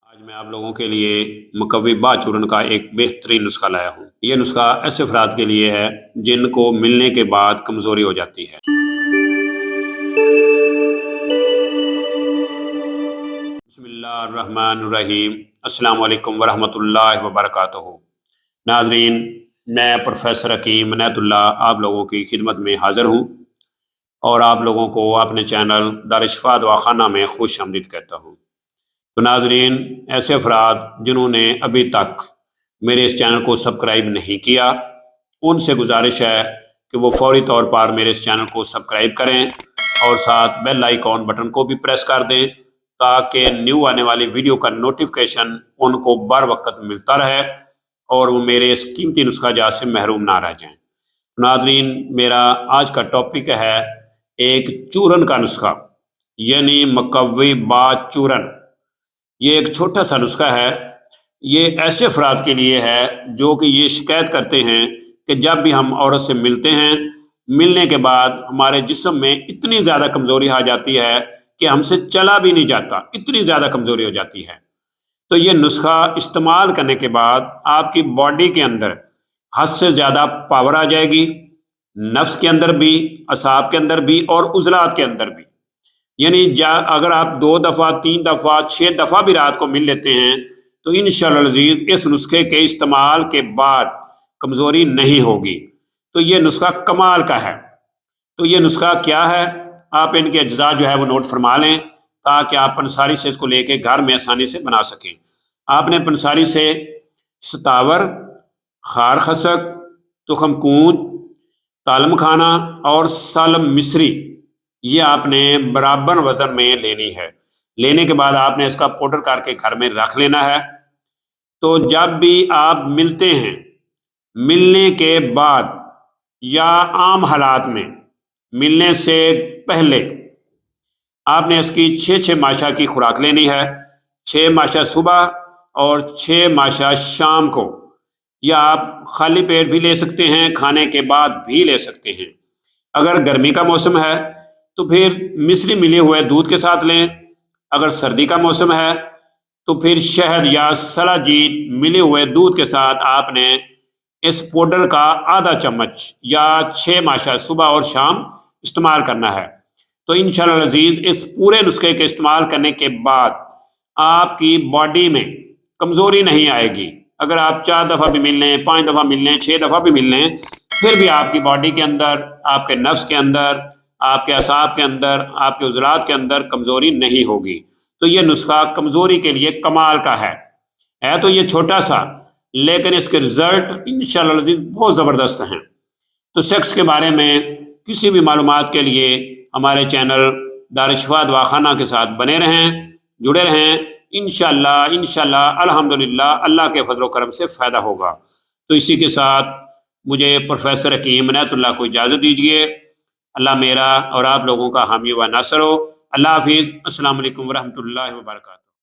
آج میں آپ لوگوں کے لیے مقوی با چورن کا ایک بہترین نسخہ لایا ہوں۔ یہ نسخہ ایسے افراد کے لیے ہے جن کو ملنے کے بعد کمزوری ہو جاتی ہے۔ بسم اللہ الرحمن الرحیم۔ السلام علیکم ورحمۃ اللہ وبرکاتہ۔ ناظرین، میں پروفیسر حکیم عنایت اللہ آپ لوگوں کی خدمت میں حاضر ہوں اور آپ لوگوں کو اپنے چینل دارالشفا دواخانہ میں خوش آمدید کہتا ہوں۔ تو ناظرین، ایسے افراد جنہوں نے ابھی تک میرے اس چینل کو سبسکرائب نہیں کیا، ان سے گزارش ہے کہ وہ فوری طور پر میرے اس چینل کو سبسکرائب کریں اور ساتھ بیل آئیکن بٹن کو بھی پریس کر دیں تاکہ نیو آنے والی ویڈیو کا نوٹیفیکیشن ان کو بر وقت ملتا رہے اور وہ میرے اس قیمتی نسخہ جات سے محروم نہ رہ جائیں۔ ناظرین، میرا آج کا ٹاپک ہے ایک چورن کا نسخہ، یعنی مقوی با چورن۔ یہ ایک چھوٹا سا نسخہ ہے۔ یہ ایسے افراد کے لیے ہے جو کہ یہ شکایت کرتے ہیں کہ جب بھی ہم عورت سے ملتے ہیں، ملنے کے بعد ہمارے جسم میں اتنی زیادہ کمزوری آ جاتی ہے کہ ہم سے چلا بھی نہیں جاتا، اتنی زیادہ کمزوری ہو جاتی ہے۔ تو یہ نسخہ استعمال کرنے کے بعد آپ کی باڈی کے اندر حد سے زیادہ پاور آ جائے گی، نفس کے اندر بھی، اعصاب کے اندر بھی اور عضلات کے اندر بھی۔ یعنی اگر آپ 2 دفعہ 3 دفعہ 6 دفعہ بھی رات کو مل لیتے ہیں تو انشاءاللہ العزیز اس نسخے کے استعمال کے بعد کمزوری نہیں ہوگی۔ تو یہ نسخہ کمال کا ہے۔ تو یہ نسخہ کیا ہے؟ آپ ان کے اجزاء جو ہے وہ نوٹ فرما لیں تاکہ آپ پنساری سے اس کو لے کے گھر میں آسانی سے بنا سکیں۔ آپ نے پنساری سے ستاور، خار خسک، تخم کود، تالم کھانا اور سالم مصری یہ آپ نے برابر وزن میں لینی ہے۔ لینے کے بعد آپ نے اس کا پاؤڈر کر کے گھر میں رکھ لینا ہے۔ تو جب بھی آپ ملتے ہیں، ملنے کے بعد یا عام حالات میں ملنے سے پہلے آپ نے اس کی 6 ماشا کی خوراک لینی ہے۔ 6 ماشا صبح اور 6 ماشا شام کو، یا آپ خالی پیٹ بھی لے سکتے ہیں، کھانے کے بعد بھی لے سکتے ہیں۔ اگر گرمی کا موسم ہے تو پھر مصری ملے ہوئے دودھ کے ساتھ لیں۔ اگر سردی کا موسم ہے تو پھر شہد یا سلاجید ملے ہوئے دودھ کے ساتھ آپ نے اس پاؤڈر کا آدھا چمچ یا 6 ماشا صبح اور شام استعمال کرنا ہے۔ تو انشاءاللہ العزیز اس پورے نسخے کے استعمال کرنے کے بعد آپ کی باڈی میں کمزوری نہیں آئے گی۔ اگر آپ 4 دفعہ بھی مل لیں، 5 دفعہ مل لیں، 6 دفعہ بھی مل لیں، پھر بھی آپ کی باڈی کے اندر، آپ کے نفس کے اندر، آپ کے اعصاب کے اندر، آپ کے عضلات کے اندر کمزوری نہیں ہوگی۔ تو یہ نسخہ کمزوری کے لیے کمال کا ہے تو یہ چھوٹا سا، لیکن اس کے رزلٹ انشاءاللہ العزیز بہت زبردست ہیں۔ تو سیکس کے بارے میں کسی بھی معلومات کے لیے ہمارے چینل دارالشفا دواخانہ کے ساتھ بنے رہیں، جڑے رہیں۔ انشاءاللہ الحمدللہ اللہ کے فضل و کرم سے فائدہ ہوگا۔ تو اسی کے ساتھ مجھے پروفیسر حکیم عنایت اللہ کو اجازت دیجیے۔ اللہ میرا اور آپ لوگوں کا حامی و ناصر ہو۔ اللہ حافظ۔ السلام علیکم ورحمۃ اللہ وبرکاتہ۔